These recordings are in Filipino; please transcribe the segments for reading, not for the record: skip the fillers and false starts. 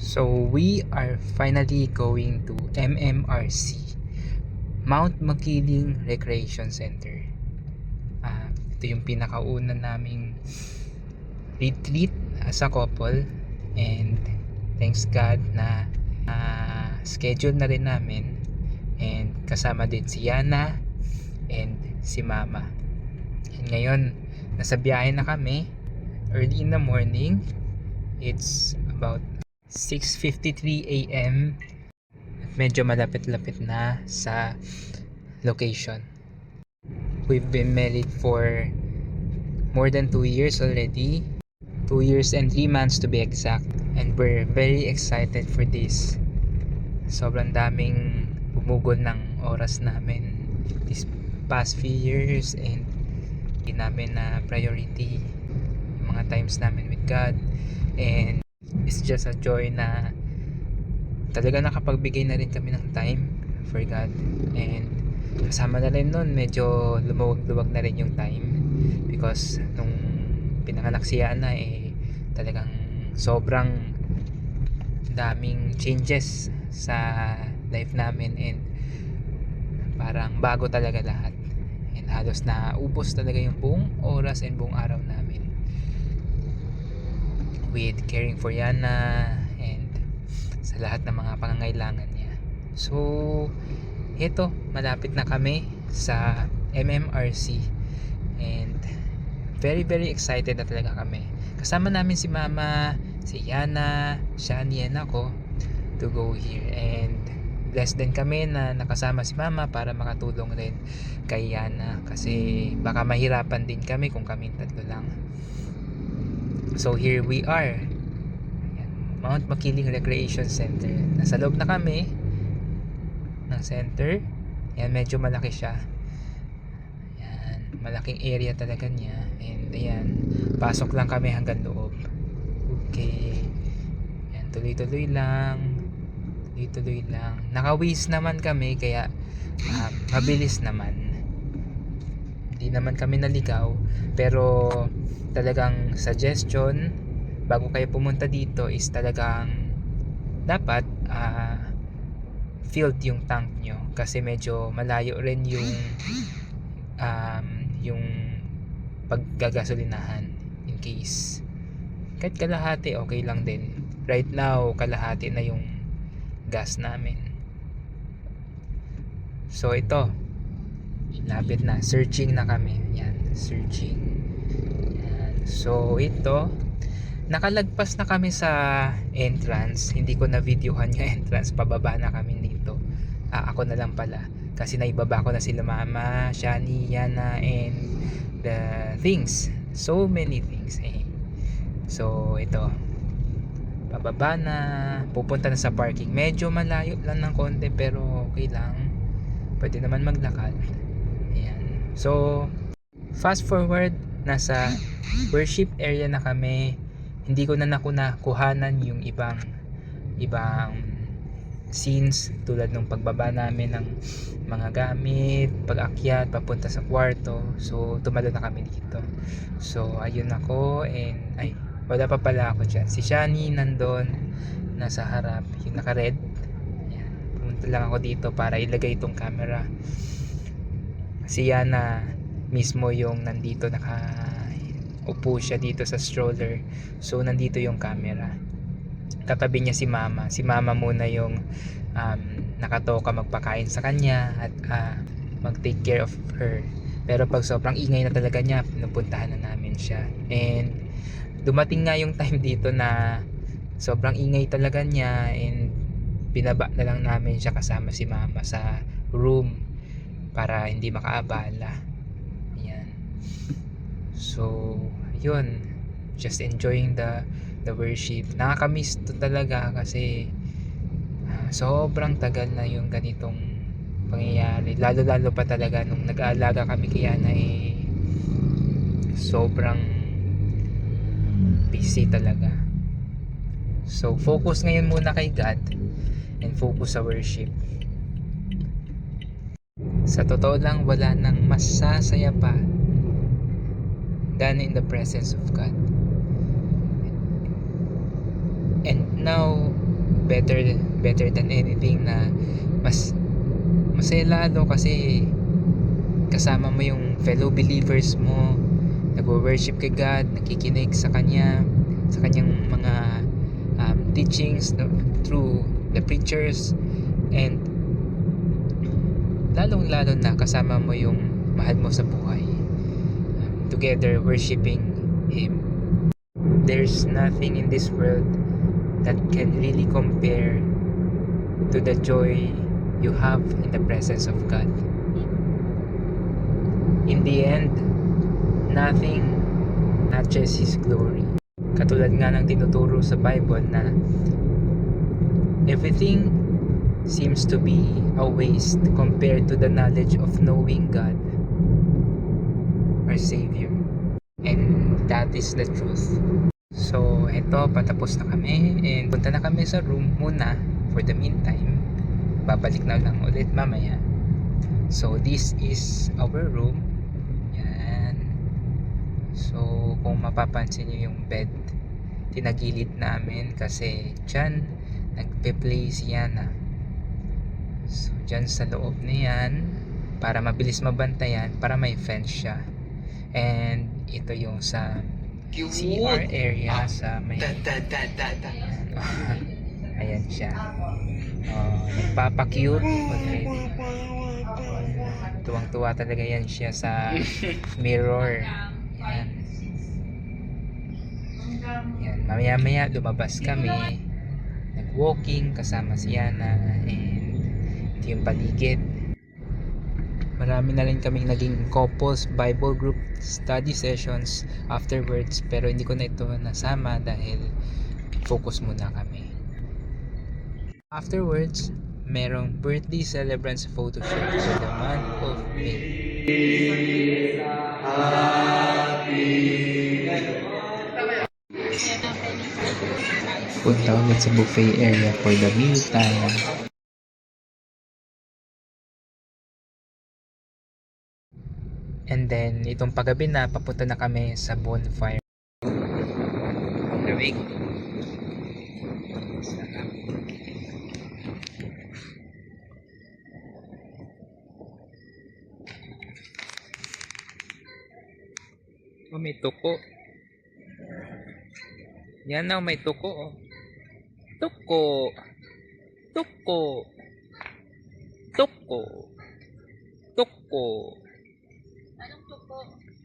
So we are finally going to MMRC, Mount Makiling Recreation Center. Ito yung pinakauna naming retreat as a couple, and thanks God na schedule na rin namin, and kasama din si Yana and si Mama. And ngayon nasa biyahe na kami, early in the morning. It's about 6:53 AM at medyo malapit-lapit na sa location. We've been married for more than 2 years already, 2 years and 3 months to be exact, and we're very excited for this. Sobrang daming bumugol ng oras namin these past few years, and hindi namin na priority yung mga times namin with God, and it's just a joy na talaga nakapagbigay na rin kami ng time for God. And kasama na rin nun, medyo lumuwag-luwag na rin yung time because nung pinanganak si Yana talagang sobrang daming changes sa life namin, and parang bago talaga lahat, and halos na ubos talaga yung buong oras and buong araw namin with caring for Yana and sa lahat ng mga pangangailangan niya. So ito, malapit na kami sa MMRC, and very very excited na talaga kami. Kasama namin si Mama, si Yana, Shani, and ako to go here, and blessed din kami na nakasama si Mama para makatulong rin kay Yana kasi baka mahirapan din kami kung kaming tatlo lang. So here we are, Mount Makiling Recreation Center. Nasa loob na kami ng center. Yan, medyo malaki siya. Yan, malaking area talaga niya. And ayan, pasok lang kami hanggang loob. Okay. Yan, tuloy-tuloy lang. Tuloy-tuloy lang. Naka-waze naman kami, kaya mabilis naman. Hindi naman kami naligaw, pero talagang suggestion bago kayo pumunta dito is talagang dapat filled yung tank nyo, kasi medyo malayo rin yung paggagasolinahan. In case kahit kalahati, okay lang din. Right now kalahati na yung gas namin. So ito, lapit na, searching na kami. Yan, searching. Yan. So ito, nakalagpas na kami sa entrance. Hindi ko na videohan yung entrance, pababa na kami dito. Ako na lang pala kasi naibaba ko na sila Mama, Shani, Yana, and the things, so many things So ito, pababa na, pupunta na sa parking. Medyo malayo lang ng konti, pero okay lang, pwede naman maglakad. Ayan. So fast forward, nasa worship area na kami. Hindi ko na nakuhanan yung ibang scenes tulad ng pagbaba namin ng mga gamit, pag-akyat papunta sa kwarto. So tumalo na kami dito. So ayun ako, and wala pa pala ako dyan. Si Shani nandun, nasa harap, yung naka-red. Ayan. Pumunta lang ako dito para ilagay itong camera. Si Yana mismo yung nandito, upo siya dito sa stroller. So nandito yung camera. Katabi niya si Mama. Si Mama muna yung nakatoka magpakain sa kanya at mag-take care of her. Pero pag sobrang ingay na talaga niya, pinupuntahan na namin siya. And dumating nga yung time dito na sobrang ingay talaga niya, and binaba na lang namin siya kasama si Mama sa room para hindi makaabala. Ayan. So yun, just enjoying the worship. Nakakamiss to talaga kasi sobrang tagal na yung ganitong pangyayari. Lalo pa talaga nung nag-aalaga kami kaya na sobrang busy talaga. So focus ngayon muna kay God and focus sa worship. Sa totoo lang, wala nang masasaya pa than in the presence of God. And now better than anything na mas masaya lalo kasi kasama mo yung fellow believers mo, nagwo-worship kay God, nakikinig sa kanyang mga teachings through the preachers, and lalong lalo na kasama mo yung mahal mo sa buhay, together worshiping Him. There's nothing in this world that can really compare to the joy you have in the presence of God. In the end, nothing matches His glory. Katulad nga ng tinuturo sa Bible na everything seems to be a waste compared to the knowledge of knowing God, our Savior. And that is the truth. So, eto, patapos na kami and punta na kami sa room muna for the meantime. Babalik na lang ulit mamaya. So, this is our room. Yan. So, kung mapapansin nyo yung bed, tinagilid namin kasi dyan nagpe-play si Yana. So, dyan sa loob na yan, para mabilis mabantayan, para may fence siya. And ito yung sa CR area sa may ayan siya. Nagpapa-cute already. Tuwang-tuwa talaga yan siya sa mirror. Yan. Yan. Mamaya-maya lumabas kami. Nag-walking kasama si Yana, and ito yung paligid. Marami na rin kaming naging couples Bible group study sessions afterwards, pero hindi ko na ito nasama dahil focus muna kami. Afterwards, merong birthday celebrants photo shoot for the month of May. Punta ulit sa buffet area for the meal time. And then, itong paggabi na, papunta na kami sa bonfire. Lamig. Oh, may tuko. Yan na, may tuko. Oh. Tuko. Tuko. Tuko. Tuko.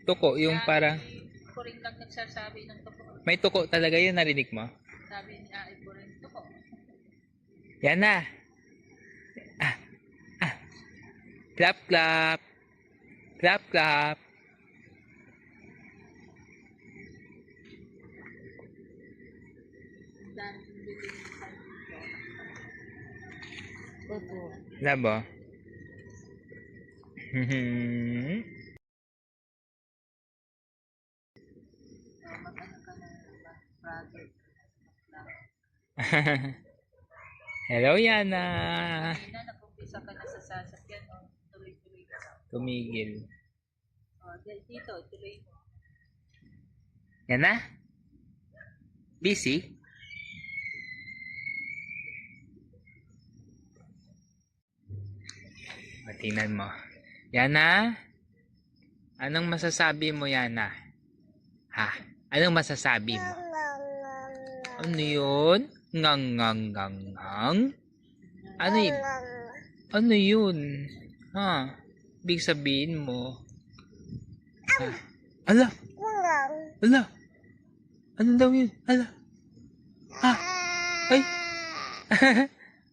Tuko, yung para Puring lang nagsasabi ng tuko. may tuko talaga yun, narinig mo? Sabi ni Ai Puring, tuko. Yan na. Clap, clap. Clap, clap. Ang dami kong bilhin ng Opo. Labo. Hello, Yana. Kanina nag-umpisa ka na sa sasakyan, tuloy-tuloy ka. Tumigil. Dito, tuloy mo. Yana? Busy? Tingnan mo. Yana? Anong masasabi mo, Yana? Ha? Anong masasabi mo? Ano yun? Ngang. Ano yun? Ano yun? Ha? Big sabihin mo. Ha? Ala? Ala? Ano daw yun? Ala? Ha? Ay?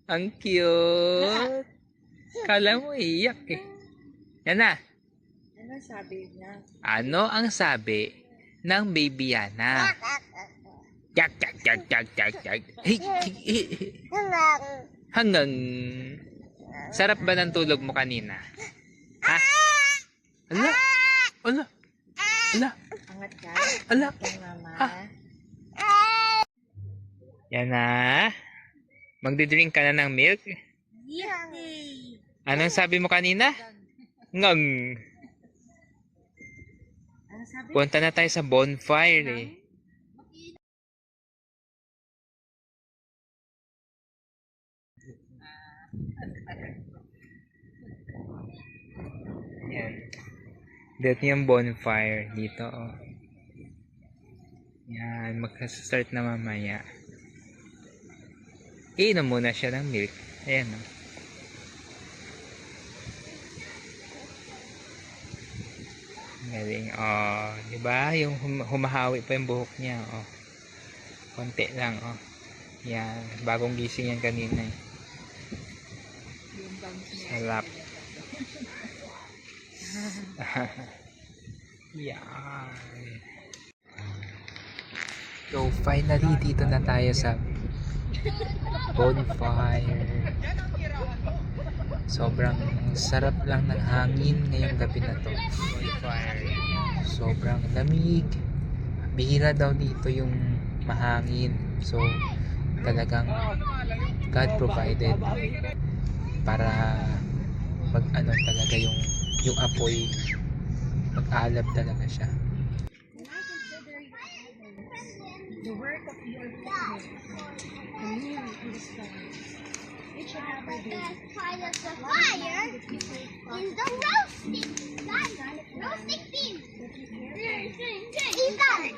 Ang cute. Kala mo iyak eh. Yan na. Ano sabi niya? Ano ang sabi ng baby Yana? Jak. Hanggang. Sarap ba ng tulog mo kanina? Ha? Ala? Ala? Ala? Angat ka? Ala? Kay mama. Yan na. Magdidrink ka na ng milk? Yay! Anong sabi mo kanina? Ngang. Ano sabi? Punta na tayo sa bonfire eh. Yan. Dito yung bonfire dito, oh. Yan, magsa-start na mamaya. Iinom muna siya ng milk. Ayan, oh. Galing, oh. Diba? Yung humahawi pa yung buhok niya, oh. Konti lang, oh. Yan, bagong gising yan kanina, eh. Sarap. Yan. So, finally, dito na tayo sa bonfire. Sobrang sarap lang ng hangin ngayong gabi na to. Bonfire. Sobrang lamig. Bihira daw dito yung mahangin. So, talagang God provided para mag-ano talaga yung apoy. Mag-aalab talaga siya. The work of your hands, the moon and the stars, which you have ordained. Part of the fire is the roasting. Roasting beef. Eat that.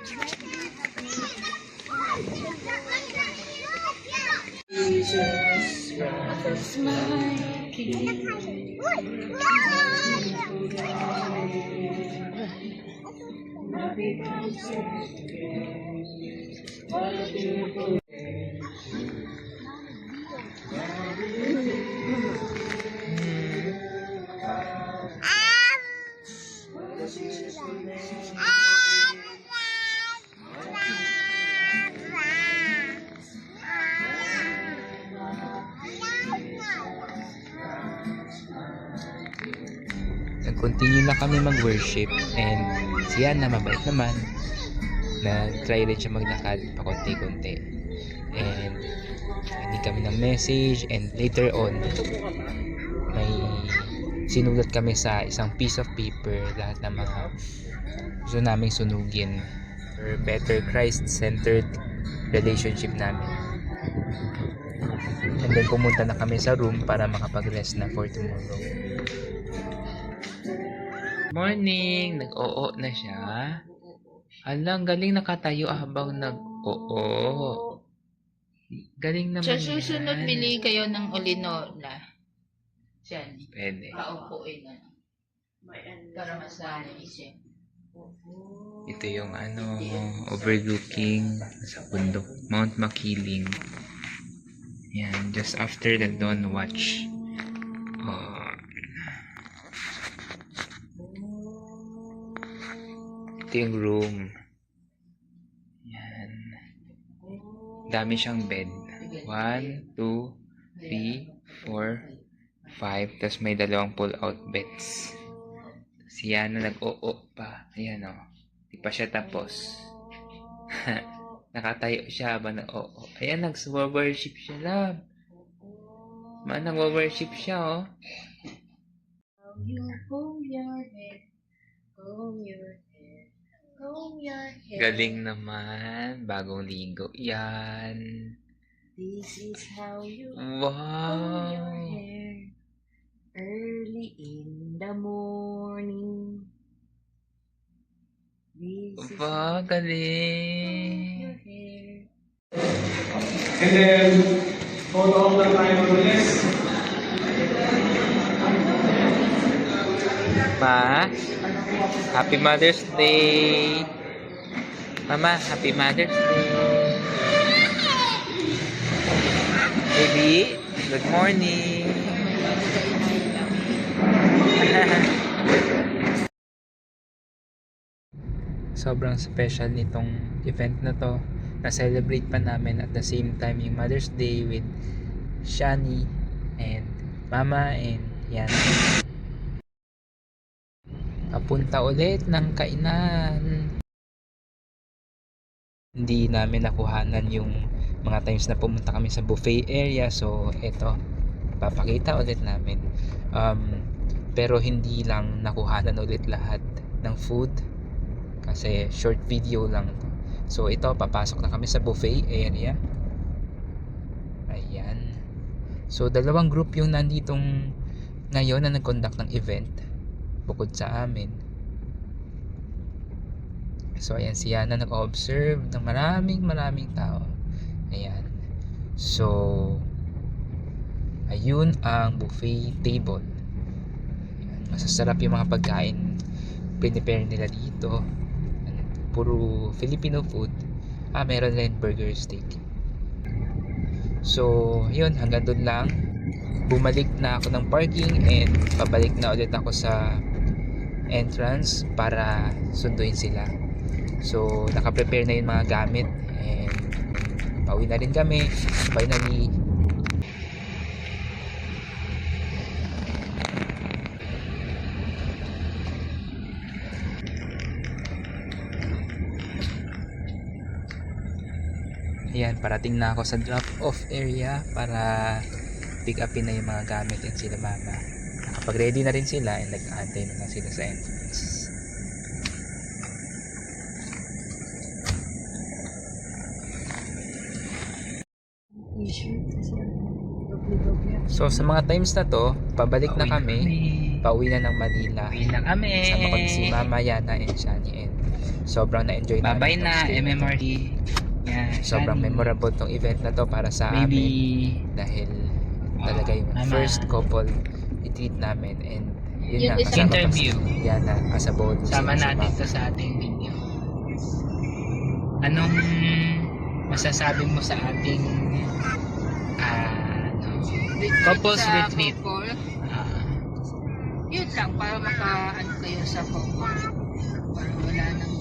Nag-continue na kami mag-worship and siya na mabait naman. Nag-try rin siya maglakad pa konti-konti. And hindi kami ng message and later on may sinulat kami sa isang piece of paper lahat ng mga gusto naming sunugin for better Christ-centered relationship namin. And then pumunta na kami sa room para makapag-rest na for tomorrow. Morning! Nag-oo na siya. Alang, galing nakatayo habang nag-oo. Galing naman Sa susunod, yan. bili kayo ng olinola. Diyan. Pwede. Paupuin na. Para masanay siya. Ito yung overlooking sa bundok. Mount Makiling. Yan, just after the dawn watch. Ito yung room. Yan. Dami siyang bed. 1, 2, 3, 4, 5. Tapos may dalawang pull-out beds. Si Yana nag-oo pa. Ayan o. Di pa siya tapos. Nakatayo siya habang nag-oo. Ayan, nag-worship siya, love. Nag-worship siya, oh. You comb your hair. Comb your hair. Comb your hair. Galing naman. Bagong ligo. Yan. This is how you Wow. comb your hair early in the morning. This is Wow, how you galing. comb your hair. And then, photo of the mindfulness. Ma, Happy Mother's Day. Mama, Happy Mother's Day. Baby, good morning. Sobrang special nitong event na to. Na-celebrate pa namin at the same time yung Mother's Day with Shani and Mama and yan. Papunta ulit ng kainan. Hindi namin nakuhanan yung mga times na pumunta kami sa buffet area. So, eto. Papakita ulit namin. Pero hindi lang nakuhanan ulit lahat ng food. Kasi short video lang to. So, ito. Papasok na kami sa buffet area. Ayan. So dalawang group yung nanditong ngayon na nag-conduct ng event bukod sa amin. So ayan, si Yana nag-observe ng maraming tao. Ayan. So ayun ang buffet table. Ayan, masasarap yung mga pagkain prepare nila dito. Puro Filipino food. Meron din burger, steak. So yun, hanggang doon lang. Bumalik na ako ng parking and pabalik na ulit ako sa entrance para sunduin sila. So naka-prepare na yung mga gamit and pauwi na rin kami finally. Ayan, parating na ako sa drop-off area para pick upin na yung mga gamit and sila mama. Nakapag-ready na rin sila and nag-aantay na lang sila sa entrance. T-shirt kasi doble-doble. So sa mga times na to, pabalik na kami, pauwi na ng Manila. Uwi na kami. Sama ko si Mama, Yana, and Shani, and sobrang na-enjoy namin Bye-bye tong na, stay na to. MMRD. Yan, Sobrang Shani. memorable tong event na to para sa amin Baby. dahil talaga yung Mama. first couple i-treat namin and yun Yung na, isang kasama pa interview. si Yana as a bonus. Sama si natin Mama. to sa ating video. Anong masasabi mo sa ating couples sa retreat? couple, Ah, yun lang, para maka-ano kayo sa couple. Para wala nang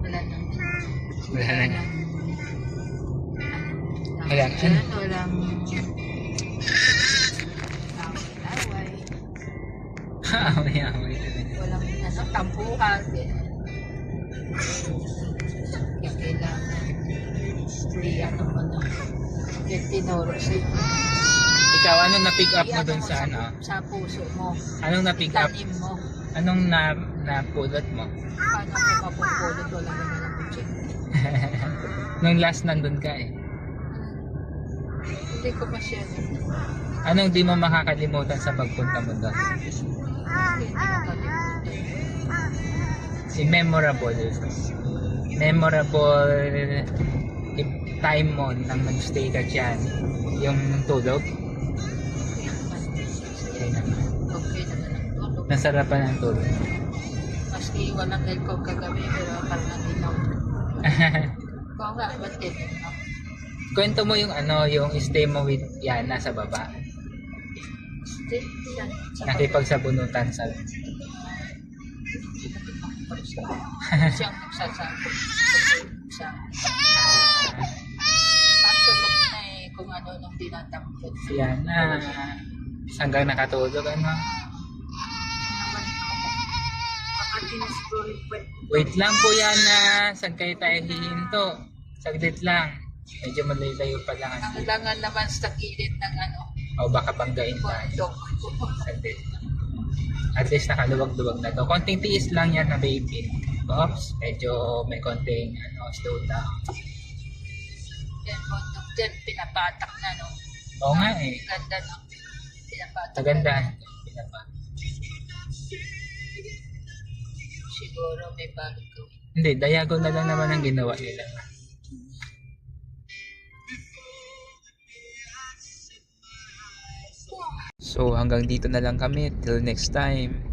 wala nang walang ano? walang away, away-away talaga. walang tampuhan. Kaya kailangan hindi yung tinuro sa'yo. Ikaw, anong na-pick up mo dun sa ano? Sa puso mo. Anong na-pick up? Tanim mo. Anong napulot mo? Paano ko mapupulot? Wala ka na lang check. Nung last nandun ka eh. Hindi ko masyado. Anong di mo makakalimutan sa pagpunta mo doon? Hindi makalimutan. Memorable. Time mo nang nag-stay ka dyan. Yung tulog. Okay naman. Okay naman ang tulog. Nasarapan ang tulog. Maski walang aircon kagabi, pero parang natinaw. Kung nga, ba't tininaw? Kwento mo yung yung stay mo with Yana sa baba. Stay yan. Nakipagsabunutan sa Siyang nagsasabi. Siya. Patulog na kung ano nung tinatampot. si Yana. Hanggang nakatulog Wait lang po Yana. Saan kayo tayo hihinto? Saglit lang. Medyo malayo pa lang. Kailangan naman sa gilid ng O baka banggain tayo. bundok. Saglit. At least nakaluwag-luwag na to. Konting tiis lang yan na baby. Oops, medyo may konting slow down. Yan, bundok din, pinapatak na, no? Oo nga eh. Ganda, no? Pinapatak. Maganda. Pinapatak. Siguro may bagong gawin. Hindi, diagonal na lang naman ang ginawa nila. So hanggang dito na lang kami till next time.